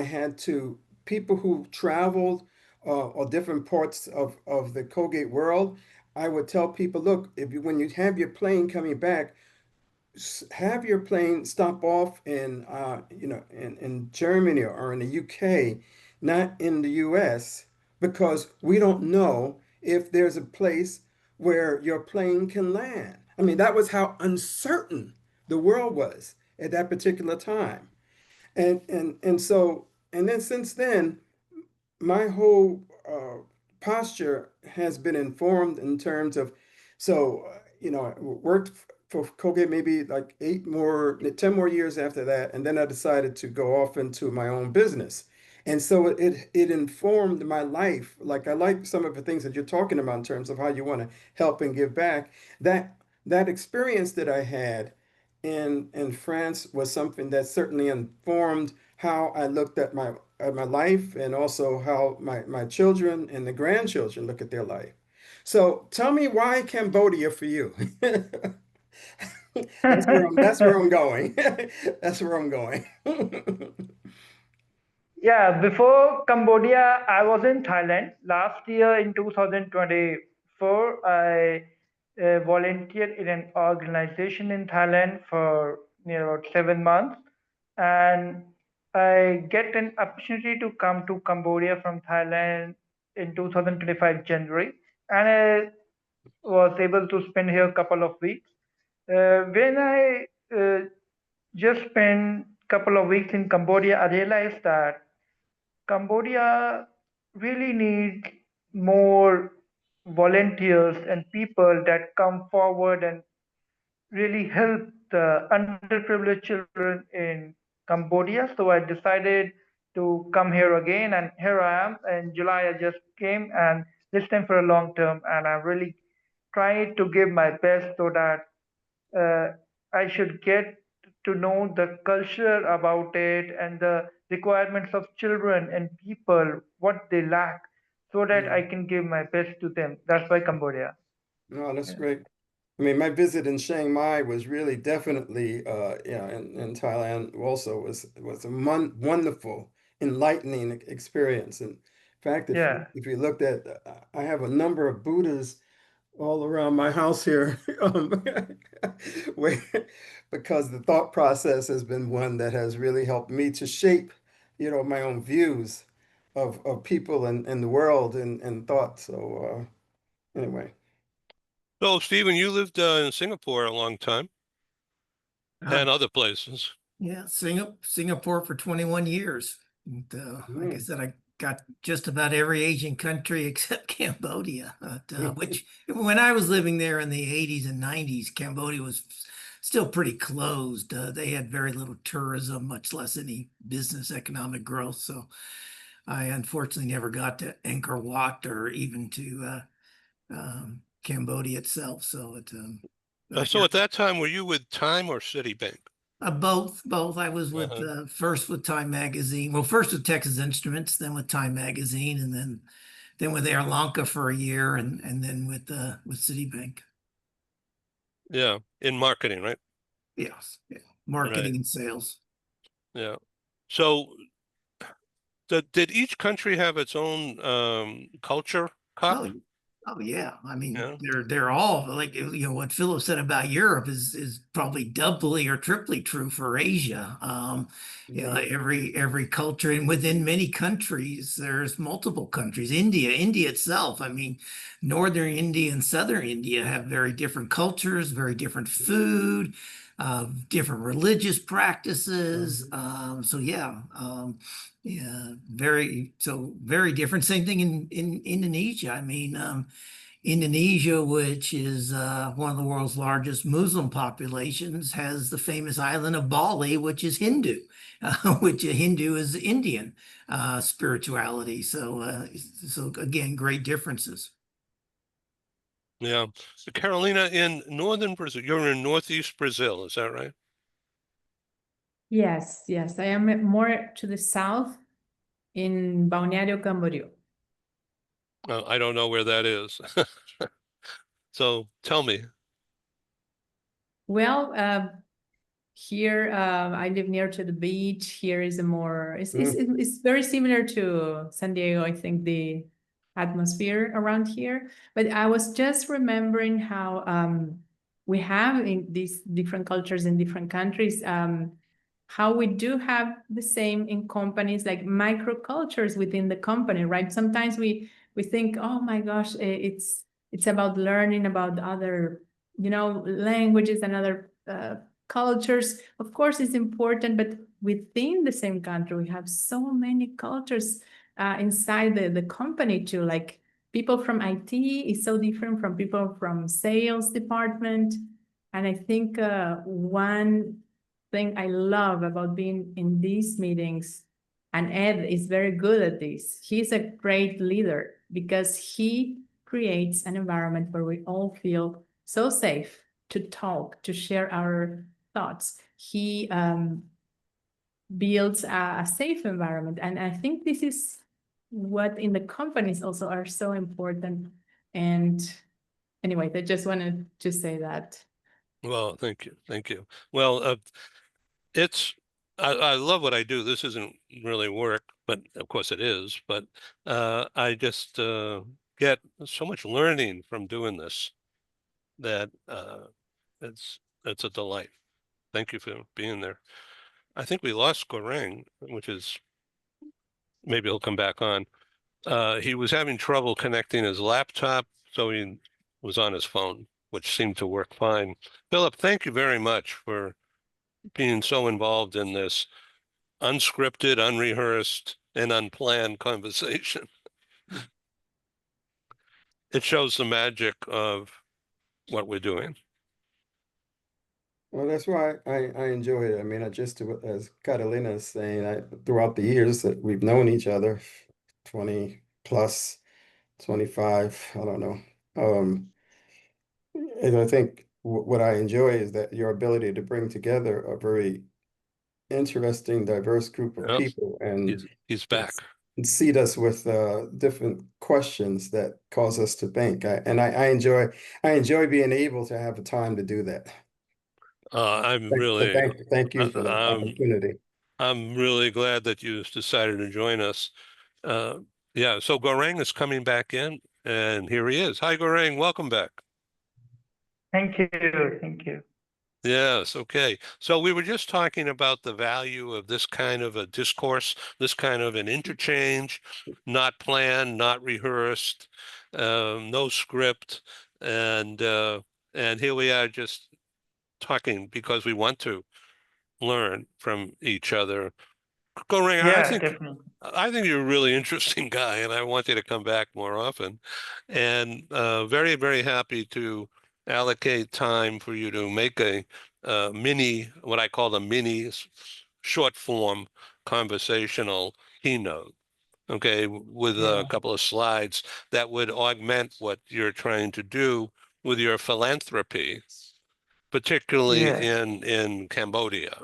had to people who traveled or different parts of the Colgate world. I would tell people, look, when you have your plane coming back, have your plane stop off in Germany or in the UK, not in the US, because we don't know if there's a place where your plane can land. I mean, that was how uncertain the world was at that particular time. And then since then, my whole posture has been informed in terms of, I worked for Colgate maybe like 10 more years after that, and then I decided to go off into my own business. And so it informed my life. Like, I like some of the things that you're talking about in terms of how you want to help and give back. That experience that I had in France was something that certainly informed how I looked at my life, and also how my children and the grandchildren look at their life. So tell me, why Cambodia for you? That's where I'm going. That's where I'm going. Yeah, before Cambodia, I was in Thailand. Last year in 2024, I volunteered in an organization in Thailand for near about 7 months. And I get an opportunity to come to Cambodia from Thailand in 2025 January. And I was able to spend here a couple of weeks. When I just spent couple of weeks in Cambodia, I realized that Cambodia really needs more volunteers and people that come forward and really help the underprivileged children in Cambodia. So I decided to come here again, and here I am. In July, I just came, and this time for a long term. And I'm really trying to give my best so that uh, I should get to know the culture about it and the requirements of children and people, what they lack, so that Yeah. I can give my best to them. That's why Cambodia. No, that's Yeah. great. I mean, my visit in Chiang Mai was really definitely, in Thailand also was a wonderful, enlightening experience. In fact, if Yeah. if you looked at, I have a number of Buddhas all around my house here, where, because the thought process has been one that has really helped me to shape, my own views of people and the world and thought. So anyway. So, Stephen, you lived in Singapore a long time Uh, and other places. yeah, Singapore for 21 years. And, like I Mm. said, I got just about every Asian country except Cambodia, which when I was living there in the 80s and 90s, Cambodia was still pretty closed. They had very little tourism, much less any business economic growth. So I unfortunately never got to Angkor Wat or even to Cambodia itself. So So at that time, were you with Time or Citibank? both. I was with Uh-huh. first with Time Magazine. Well, first with Texas Instruments, then with Time Magazine, and then with Air Lanka for a year, and then with Citibank. Yeah, in marketing, right? Yes, yeah. Right. Marketing and sales. Yeah. So did each country have its own culture Oh, cup? oh yeah. I mean, Yeah. they're all like what Philip said about Europe is probably doubly or triply true for Asia. Yeah. Every culture and within many countries, there's multiple countries. India itself. I mean, northern India and southern India have very different cultures, very different food, different religious practices. So yeah. Yeah, very different. Same thing in Indonesia. I mean, Indonesia, which is one of the world's largest Muslim populations, has the famous island of Bali, which is Hindu, which a Hindu is Indian spirituality. So again, great differences. Yeah. So Carolina, in northern Brazil, you're in northeast Brazil, is that right? Yes, yes. I am more to the south in Balneário Camboriú. I don't know where that is. So tell me. Well, here I live near to the beach. Here is a more it's very similar to San Diego, I think, the atmosphere around here. But I was just remembering how we have in these different cultures in different countries, how we do have the same in companies, like microcultures within the company, right? Sometimes we think, oh my gosh, it's about learning about other, languages and other cultures. Of course, it's important, but within the same country, we have so many cultures inside the company too. Like people from IT is so different from people from sales department. And I think one thing I love about being in these meetings, and Ed is very good at this. He's a great leader because he creates an environment where we all feel so safe to talk, to share our thoughts. He builds a safe environment. And I think this is what in the companies also are so important. And anyway, I just wanted to say that. Well, thank you. Thank you. Well, it's I love what I do. This isn't really work, but of course it is. But I just get so much learning from doing this that it's a delight. Thank you for being there. I think we lost Goreng, which is maybe he'll come back on. He was having trouble connecting his laptop, so he was on his phone, which seemed to work fine. Philip, thank you very much for being so involved in this unscripted, unrehearsed, and unplanned conversation. It shows the magic of what we're doing. Well, that's why I enjoy it. I mean, as Catalina is saying, throughout the years that we've known each other, 20 plus, 25, I don't know. And I think what I enjoy is that your ability to bring together a very interesting, diverse group of Yep, people and he's back. seat us with different questions that cause us to think. I enjoy being able to have the time to do that. I'm So really, thank you for the I, opportunity. I'm really glad that you decided to join us. Yeah, so Goreng is coming back in. And here he is. Hi, GAURANG. Welcome back. Thank you. Thank you. Yes, okay. So we were just talking about the value of this kind of a discourse, this kind of an interchange, not planned, not rehearsed, no script, and here we are just talking because we want to learn from each other. GAURANG, Yeah, definitely. I think you're a really interesting guy, and I want you to come back more often. And very, very happy to allocate time for you to make a mini, what I call a mini short form conversational keynote, okay, with a Yeah. couple of slides that would augment what you're trying to do with your philanthropy, particularly Yes. in Cambodia.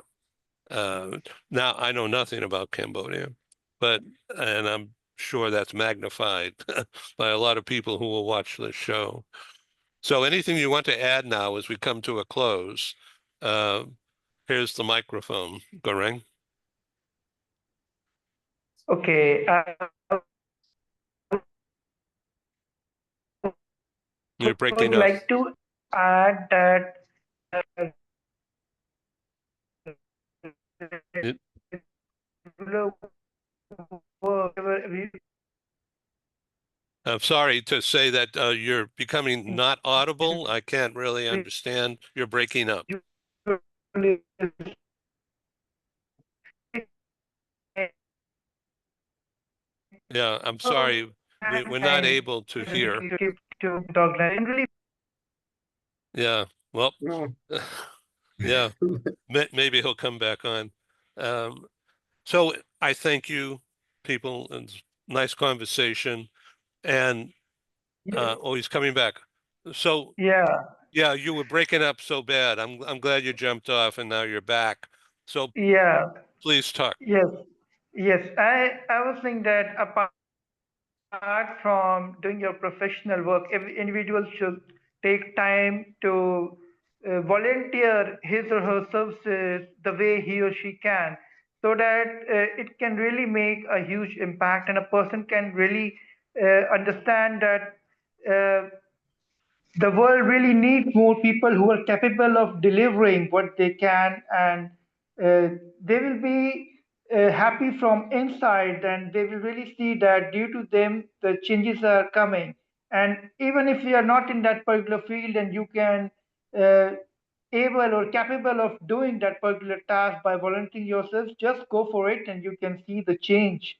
Now, I know nothing about Cambodia, and I'm sure that's magnified by a lot of people who will watch this show. So anything you want to add now as we come to a close? Uh, Here's the microphone, GAURANG. Okay. You're Would breaking up. like to add that uh, It- regular work, I'm sorry to say that you're becoming not audible. I can't really understand. You're breaking up. Yeah, I'm sorry. We're not able to hear. to dog line. Really, Yeah, well, No. yeah, maybe he'll come back on. Um, so I thank you, people, and nice conversation. And oh, he's coming back. So yeah, yeah, you were breaking up so bad. I'm glad you jumped off and now you're back. So yeah, please talk. yes, yes. I was saying that apart from doing your professional work, every individual should take time to volunteer his or her services the way he or she can, so that it can really make a huge impact, and a person can really understand that the world really needs more people who are capable of delivering what they can, and they will be happy from inside, and they will really see that due to them the changes are coming. And even if you are not in that particular field and you can uh, able or capable of doing that particular task by volunteering yourself, just go for it and you can see the change,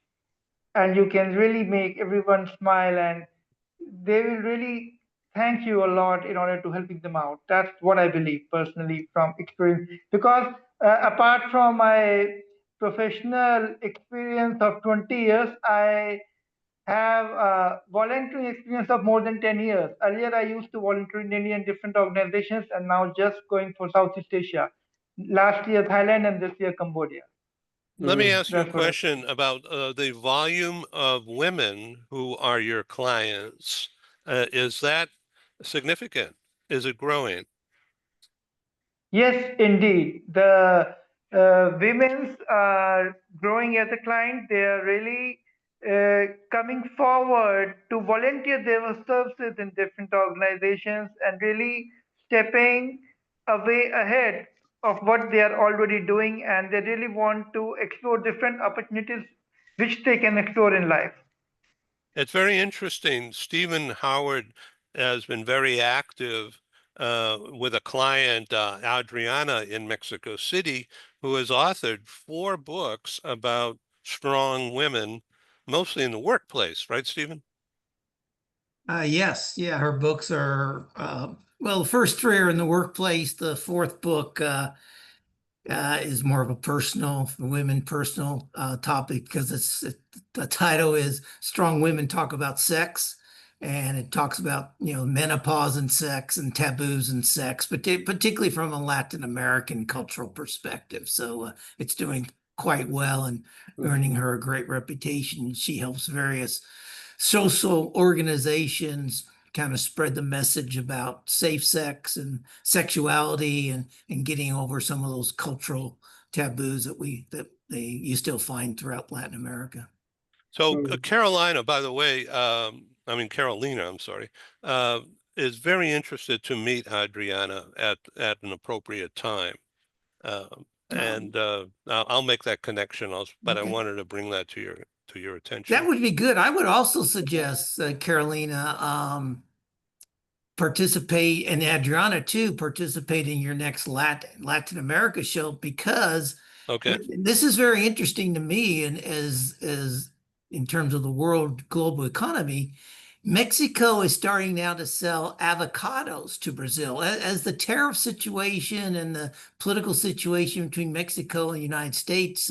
and you can really make everyone smile, and they will really thank you a lot in order to helping them out. That's what I believe personally from experience. Because apart from my professional experience of 20 years, I have a volunteering experience of more than 10 years. Earlier, I used to volunteer in India in different organizations, and now just going for Southeast Asia. Last year, Thailand, and this year, Cambodia. Let me ask you a That's what I. question about the volume of women who are your clients. Is that significant? Is it growing? Yes, indeed. The women's are growing as a client. They are really coming forward to volunteer their services in different organizations and really stepping away ahead of what they are already doing. And they really want to explore different opportunities which they can explore in life. It's very interesting. Stephen Howard has been very active with a client, Adriana, in Mexico City, who has authored 4 books about strong women, mostly in the workplace, right, Stephen? Yes, yeah, her books are well, the first 3 are in the workplace. The fourth book is more of a personal, for women, personal topic because the title is "Strong Women Talk About Sex," and it talks about menopause and sex and taboos and sex, but particularly from a Latin American cultural perspective. So it's doing quite well and earning her a great reputation. She helps various social organizations kind of spread the message about safe sex and sexuality and getting over some of those cultural taboos that you still find throughout Latin America. So Mm. Carolina, by the way, Carolina, I'm sorry, is very interested to meet Adriana at an appropriate time. I'll make that connection. But I Okay. wanted to bring that to your attention. That would be good. I would also suggest, Carolina, participate, and Adriana too, participate in your next Latin America show, because Okay. this is very interesting to me. And as in terms of the world global economy, Mexico is starting now to sell avocados to Brazil. As the tariff situation and the political situation between Mexico and the United States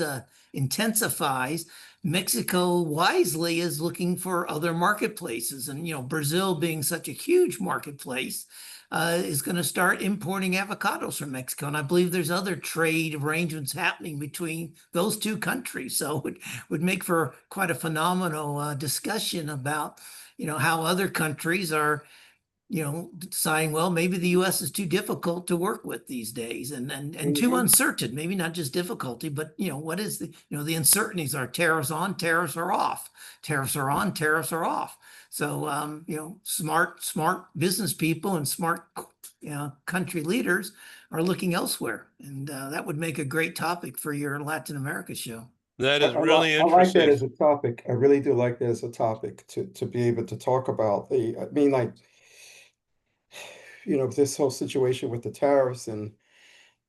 intensifies, Mexico wisely is looking for other marketplaces. And, Brazil being such a huge marketplace, is going to start importing avocados from Mexico. And I believe there's other trade arrangements happening between those two countries. So it would make for quite a phenomenal discussion about, how other countries are, deciding, well, maybe the U.S. is too difficult to work with these days, and too uncertain. Maybe not just difficulty, but what is the uncertainties are: tariffs on, tariffs are off, tariffs are on, tariffs are off. So smart business people and smart country leaders are looking elsewhere, and that would make a great topic for your Latin America show. That is I really I like that interesting. as a topic. I really do like that as a topic to be able to talk about this whole situation with the tariffs and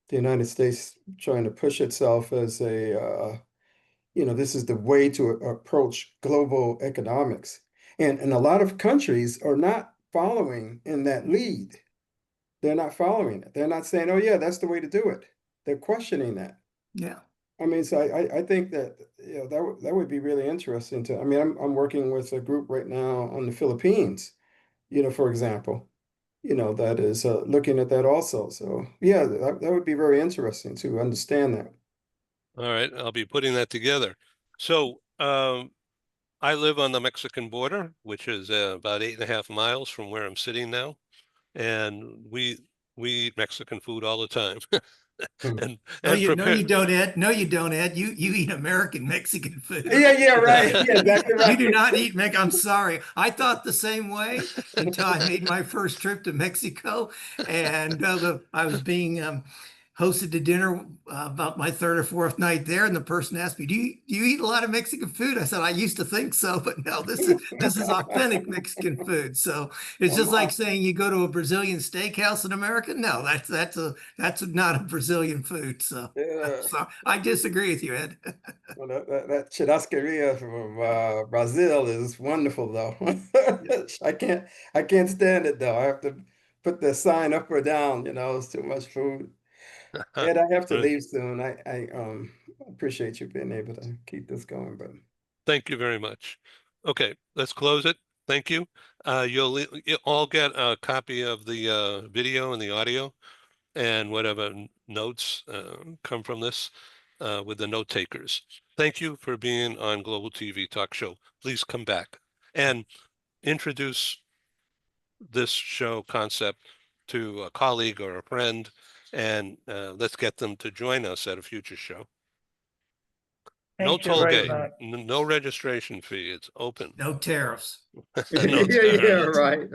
the United States trying to push itself as this is the way to approach global economics. And a lot of countries are not following in that lead. They're not following it. They're not saying, oh yeah, that's the way to do it. They're questioning that. Yeah. So I think that that would be really interesting to. I'm working with a group right now on the Philippines, for example, that is looking at that also. So yeah, that would be very interesting to understand that. All right, I'll be putting that together. So I live on the Mexican border, which is about 8.5 miles from where I'm sitting now, and we eat Mexican food all the time. and No, you prepare. don't, Ed. No, you don't, Ed. You eat American Mexican food. Yeah, right. Yeah, exactly right. You do not eat I'm sorry. I thought the same way until I made my first trip to Mexico, and I was being hosted to dinner about my third or fourth night there, and the person asked me, "Do you eat a lot of Mexican food?" I said, "I used to think so, but no, this is authentic Mexican food." So it's just like saying you go to a Brazilian steakhouse in America. No, that's not a Brazilian food. So, Yeah. so I disagree with you, Ed. Well, that churrascaria from Brazil is wonderful, though. I can't stand it though. I have to put the sign up or down. It's too much food. Ed, I have to leave soon. I appreciate you being able to keep this going, but Thank you very much. Okay, let's close it. Thank you. You'll all get a copy of the video and the audio, and whatever notes come from this with the note takers. Thank you for being on Global TV Talk Show. Please come back and introduce this show concept to a colleague or a friend, and let's get them to join us at a future show. No Thank you toll very gate, much. no registration fee. It's open. No tariffs. No yeah, tariffs. right.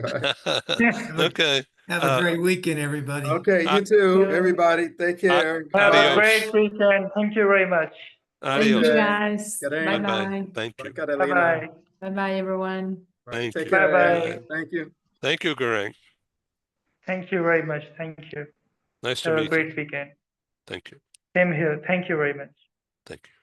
Okay. Have a great weekend, everybody. Okay, you too, Yeah. everybody. Take care. Have a Adios. great weekend. Thank you very much. Thank you, Adios. guys. Bye-bye. Bye-bye. Thank Bye, you. Carolina. Bye-bye. Bye-bye, everyone. Thank Take you. care. Bye-bye. Thank you. Thank you, GAURANG. Thank you very much. Thank you. Nice to Have a meet you. great weekend. Thank you. Same here. Thank you very much. Thank you.